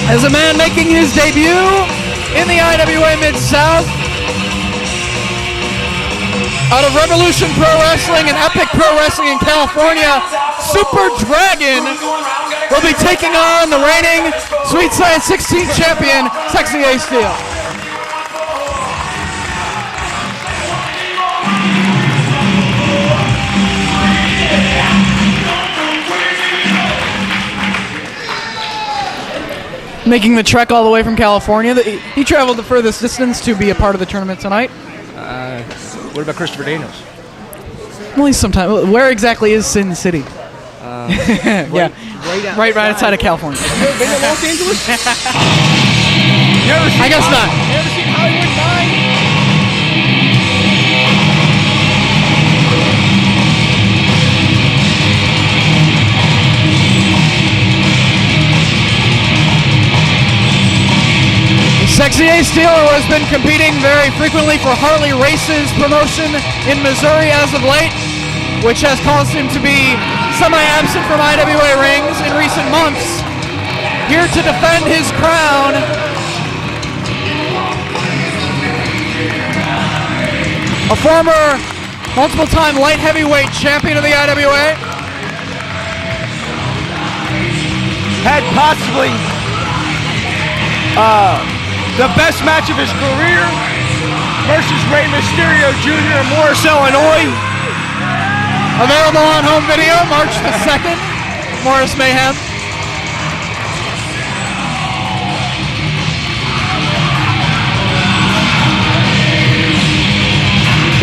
As a man making his debut in the IWA Mid-South, out of Revolution Pro Wrestling and Epic Pro Wrestling in California, Super Dragon will be taking on the reigning Sweet Science 16 champion, Sexy A Steel. Making the trek all the way from California. He traveled the furthest distance to be a part of the tournament tonight. What about Christopher Daniels? Well, he's sometime. Where exactly is Sin City? Yeah, right outside of California. Have you ever been to Los Angeles? I guess not. You ever seen Hollywood 9? Sexy A Steel has been competing very frequently for Harley Race's promotion in Missouri as of late, which has caused him to be semi-absent from IWA rings in recent months. Here to defend his crown, a former multiple-time light heavyweight champion of the IWA. Had possibly the best match of his career versus Rey Mysterio Jr. in Morris, Illinois. Available on home video March the 2nd, Morris Mayhem.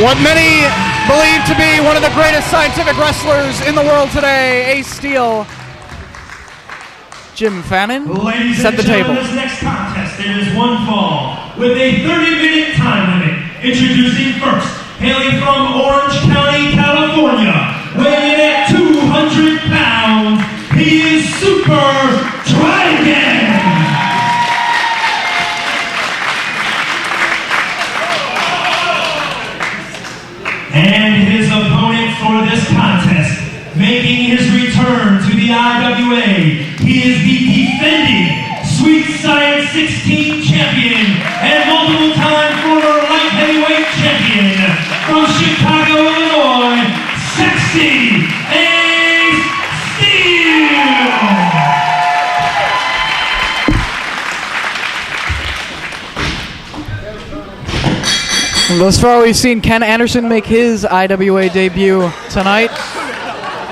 What many believe to be one of the greatest scientific wrestlers in the world today, Ace Steel. Jim Fannin set the table. This next contest, it is one fall with a 30-minute time limit. Introducing first, hailing from Orange County, California, weighing in at 200 pounds, he is Super Dragon. And his opponent for this contest, making his return to the IWA, he is the defending Sweet Science 16 champion and multiple-time former light heavyweight champion from Chicago, Illinois, Sexy A Steel. Thus far, we've seen Ken Anderson make his IWA debut tonight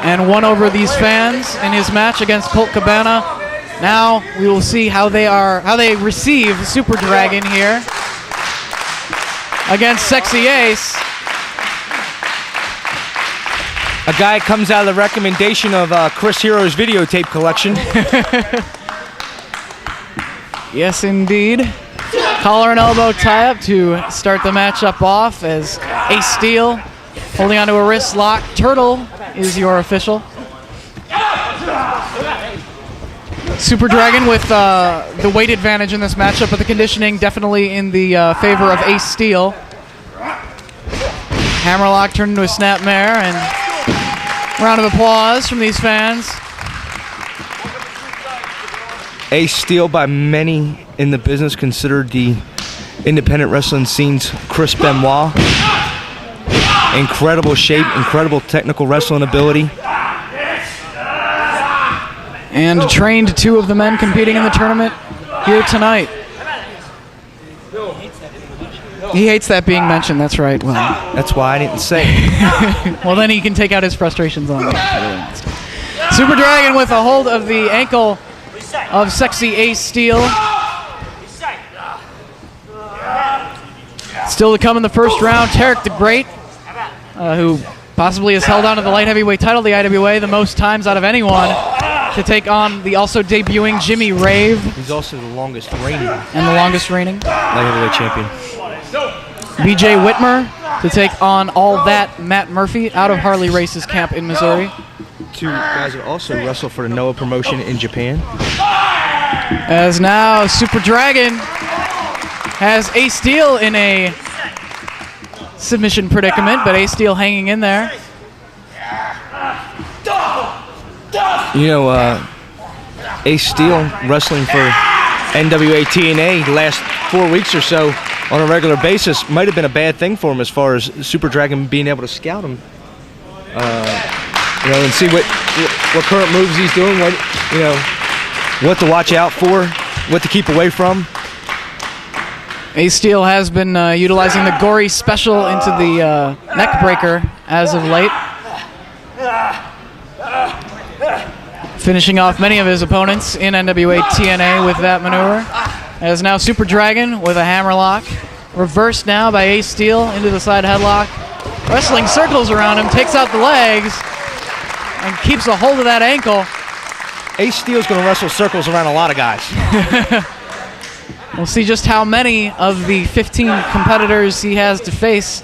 and won over these fans in his match against Colt Cabana. Now we will see how they receive Super Dragon here against Sexy Ace. A guy comes out of the recommendation of Chris Hero's videotape collection. Yes, indeed. Collar and elbow tie-up to start the matchup off as Ace Steel holding onto a wrist lock. Turtle is your official. Super Dragon with the weight advantage in this matchup, but the conditioning definitely in the favor of Ace Steel. Hammerlock turned into a snapmare, and round of applause from these fans. Ace Steel, by many in the business, considered the independent wrestling scene's Chris Benoit. Incredible shape, incredible technical wrestling ability. And trained two of the men competing in the tournament here tonight. He hates that being mentioned, that's right. Well, that's why I didn't say it. Well, then he can take out his frustrations on me. Super Dragon with a hold of the ankle of Sexy Ace Steel. Still to come in the first round, Tarek the Great, who possibly has held on to the light heavyweight title of the IWA the most times out of anyone, to take on the also debuting Jimmy Rave. He's also the longest reigning. And the longest reigning light heavyweight champion. BJ Whitmer to take on All That Matt Murphy out of Harley Race's camp in Missouri. Two guys that also wrestle for the Noah promotion in Japan. As now Super Dragon has Ace Steel in a submission predicament, but Ace Steel hanging in there. You know, Ace Steel wrestling for NWA TNA the last 4 weeks or so on a regular basis might have been a bad thing for him as far as Super Dragon being able to scout him, and see what current moves he's doing, what to watch out for, what to keep away from. Ace Steel has been utilizing the gory special into the neck breaker as of late, finishing off many of his opponents in NWA TNA with that maneuver. As now Super Dragon with a hammerlock, reversed now by Ace Steel into the side headlock, wrestling circles around him, takes out the legs, and keeps a hold of that ankle. Ace Steel's going to wrestle circles around a lot of guys. We'll see just how many of the 15 competitors he has to face.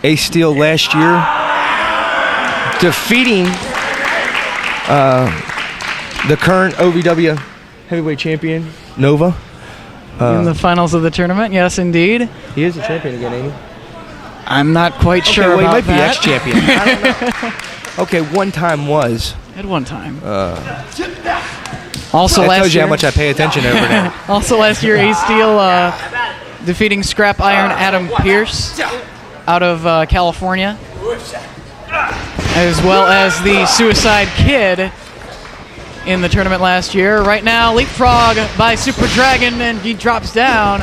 Ace Steel last year defeating the current OVW heavyweight champion, Nova. In the finals of the tournament, yes, indeed. He is a champion again, ain't he? I'm not quite sure well, about he might that. be ex-champion. I don't know. Okay, one time was. At one time. Also that last tells you year, how much I pay attention over there. Also last year, Ace Steel defeating Scrap Iron Adam Pierce out of California, as well as the Suicide Kid in the tournament last year. Right now, leapfrog by Super Dragon, and he drops down.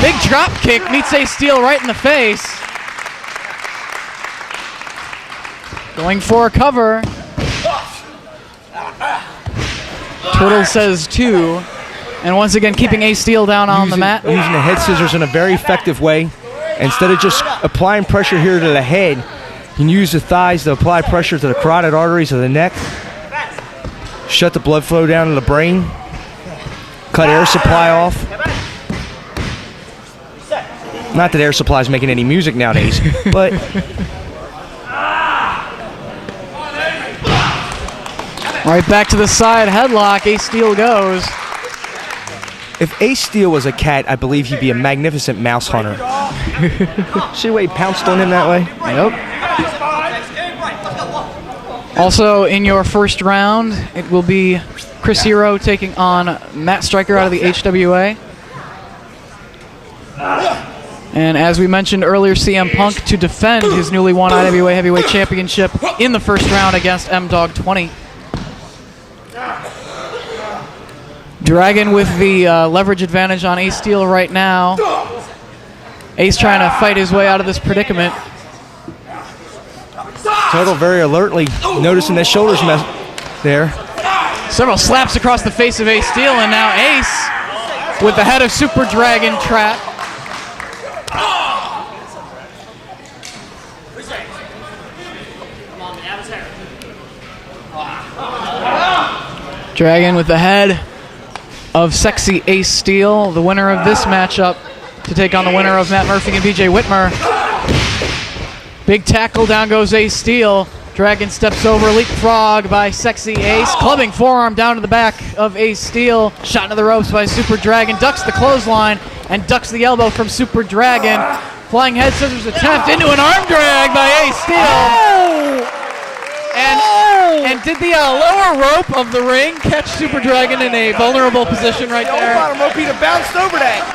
Big drop kick meets Ace Steel right in the face. Going for a cover. Turtle says 2. And once again, keeping Ace Steel down on the mat. Using the head scissors in a very effective way. Instead of just applying pressure here to the head, you can use the thighs to apply pressure to the carotid arteries of the neck. Shut the blood flow down to the brain. Cut air supply off. Not that air supply is making any music nowadays, but... Right back to the side headlock. Ace Steel goes. If Ace Steel was a cat, I believe he'd be a magnificent mouse hunter. See the way he pounced on him that way? Yep. Also, in your first round, it will be Chris Hero taking on Matt Stryker out of the HWA. And as we mentioned earlier, CM Punk to defend his newly won IWA Heavyweight Championship in the first round against M-Dog 20. Dragon with the leverage advantage on Ace Steel right now. Ace trying to fight his way out of this predicament. Turtle very alertly noticing that shoulders there. Several slaps across the face of Ace Steel, and now Ace with the head of Super Dragon trap. Dragon with the head of sexy Ace Steel, the winner of this matchup, to take on the winner of Matt Murphy and BJ Whitmer. Big tackle, down goes Ace Steel. Dragon steps over, leapfrog by sexy Ace. Clubbing forearm down to the back of Ace Steel. Shot into the ropes by Super Dragon. Ducks the clothesline and ducks the elbow from Super Dragon. Flying head scissors attempt into an arm drag by Ace Steel. And did the lower rope of the ring catch Super Dragon in a vulnerable position right there? The bottom rope, he'd have bounced over that.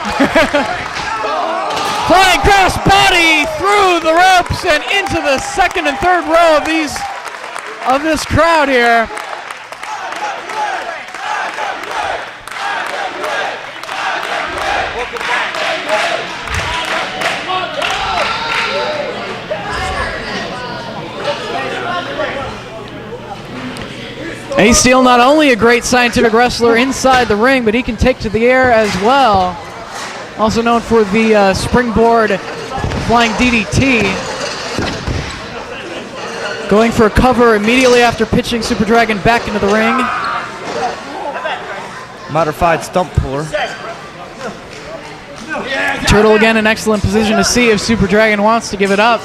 Flying cross body through the ropes and into the second and third row of this crowd here. Ace Steel, not only a great scientific wrestler inside the ring, but he can take to the air as well. Also known for the springboard flying DDT. Going for a cover immediately after pitching Super Dragon back into the ring. Modified stump puller. Turtle again in excellent position to see if Super Dragon wants to give it up.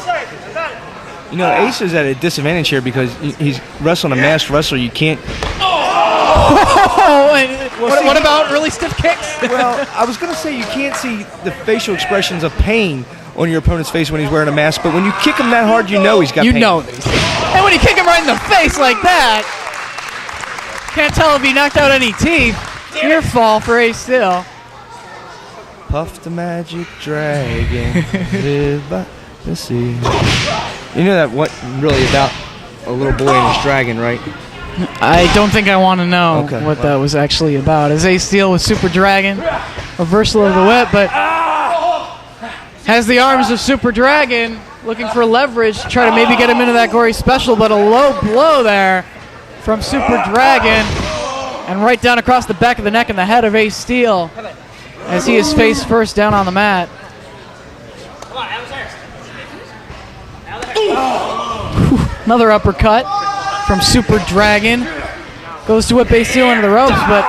You know, Ace is at a disadvantage here because he's wrestling a masked wrestler. You can't... What about really stiff kicks? Well, I was going to say you can't see the facial expressions of pain on your opponent's face when he's wearing a mask, but when you kick him that hard, you know he's got pain. You know. And when you kick him right in the face like that, can't tell if he knocked out any teeth. Near fall for Ace Steel. Puff the magic dragon, live by the sea. You know that what really about a little boy and his dragon, right? I don't think I want to know Okay, what that was actually about. As Ace Steel with Super Dragon, reversal of the whip, but has the arms of Super Dragon, looking for leverage to try to maybe get him into that gory special, but a low blow there from Super Dragon, and right down across the back of the neck and the head of Ace Steel, as he is face first down on the mat. Another uppercut from Super Dragon. Goes to whip Ace Steel into the ropes, but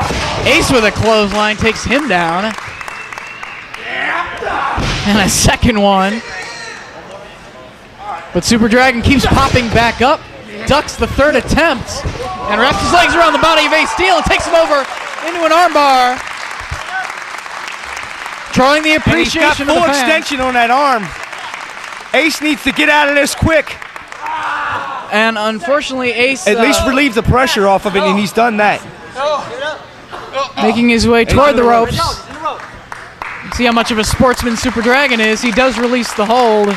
Ace with a clothesline takes him down. And a second one. But Super Dragon keeps popping back up, ducks the third attempt, and wraps his legs around the body of Ace Steel and takes him over into an armbar. Drawing the appreciation and he's got of full the fans. extension on that arm. Ace needs to get out of this quick. And unfortunately, Ace At least relieve the pressure off of it, and he's done that. making his way toward the ropes. See how much of a sportsman Super Dragon is. He does release the hold.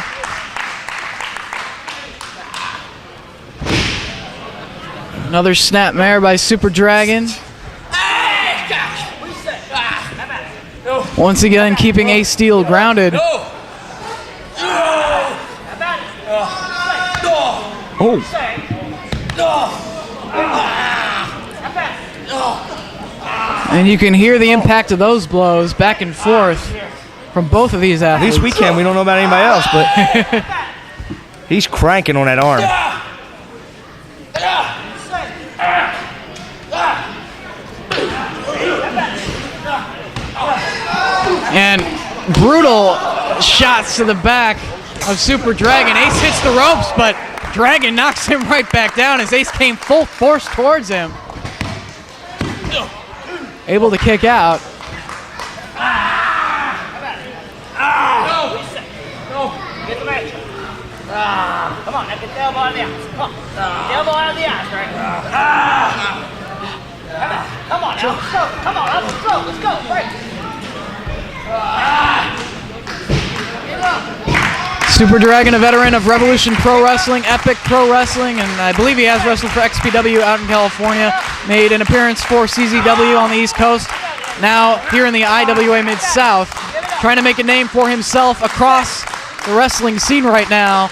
Another snapmare by Super Dragon. Once again, keeping Ace Steel grounded. Oh. And you can hear the impact of those blows back and forth from both of these At athletes. least we can. We don't know about anybody else, but he's cranking on that arm. And brutal shots to the back of Super Dragon. Ace hits the ropes, but Dragon knocks him right back down as Ace came full force towards him. Able to kick out. Come on, now get the elbow out of the eyes. Come on. Get the elbow out of the eyes, right? Come on now. Let's go. Come on, let's go. Let's go. Break. Super Dragon, a veteran of Revolution Pro Wrestling, Epic Pro Wrestling, and I believe he has wrestled for XPW out in California. Made an appearance for CZW on the East Coast. Now here in the IWA Mid-South, trying to make a name for himself across the wrestling scene right now.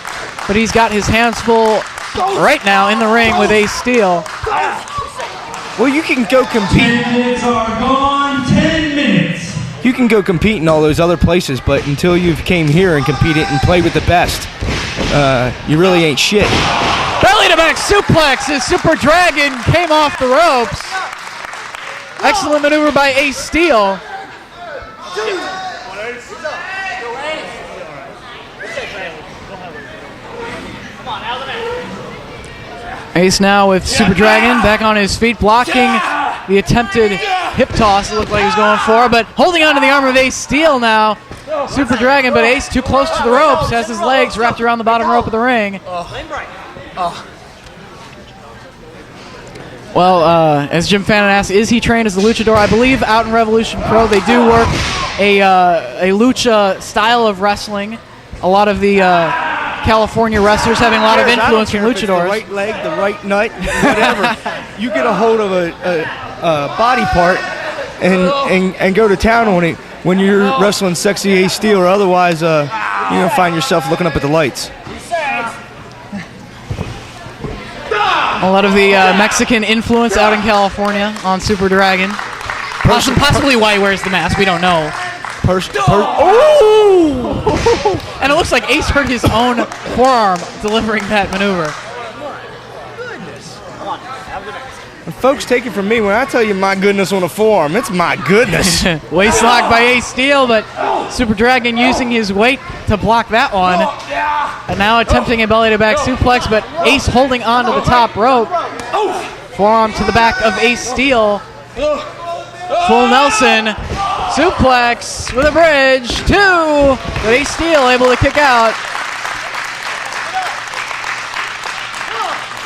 But he's got his hands full right now in the ring with Ace Steel. Well, you can go compete. 10 minutes are gone. 10 minutes. You can go compete in all those other places, but until you've came here and competed and played with the best, you really ain't shit. Belly to back suplex as Super Dragon came off the ropes. Excellent maneuver by Ace Steel. Ace now with Super Dragon back on his feet, blocking the attempted hip toss it looked like he was going for, but holding on to the arm of Ace Steel now. Super Dragon, but Ace too close to the ropes, has his legs wrapped around the bottom rope of the ring. Well, as Jim Fannin asked, is he trained as a luchador? I believe out in Revolution Pro they do work a lucha style of wrestling. A lot of the California wrestlers having a lot of influence from luchadors. The right leg, the right nut, whatever. You get a hold of a body part and go to town on it when you're wrestling sexy Ace Steel, or otherwise you're going to find yourself looking up at the lights. A lot of the Mexican influence out in California on Super Dragon. Possibly why he wears the mask, we don't know. And it looks like Ace hurt his own forearm delivering that maneuver. And folks, take it from me, when I tell you my goodness on a forearm, it's my goodness. Waist lock by Ace Steel, but Super Dragon using his weight to block that one. And now attempting a belly to back suplex, but Ace holding on to the top rope. Forearm to the back of Ace Steel. Full Nelson. Suplex with a bridge. 2. But Ace Steel able to kick out.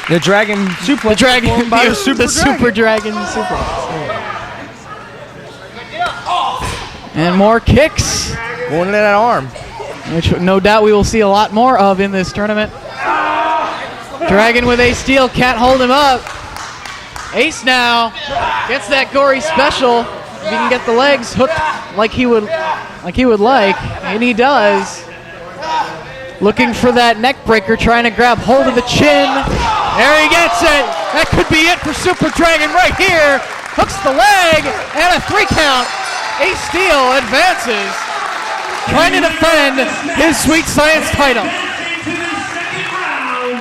The Dragon suplex. The Dragon, by the Super Super Dragon suplex. And more kicks, Going into that arm. which no doubt we will see a lot more of in this tournament. Dragon with Ace Steel, can't hold him up. Ace now gets that gory special. If he can get the legs hooked like he would like, and he does. Looking for that neck breaker, trying to grab hold of the chin. There he gets it. That could be it for Super Dragon right here. Hooks the leg and a 3 count. Ace Steel advances, trying to defend his Sweet Science title. Advancing to the second round,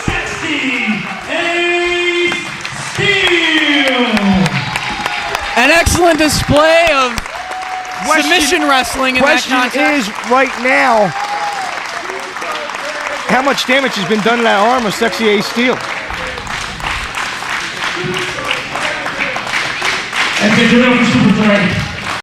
Sexy Ace Steel. An excellent display of submission wrestling in that Question contest. is right now, how much damage has been done to that arm of Sexy Ace Steel? And give it up for Super Dragon.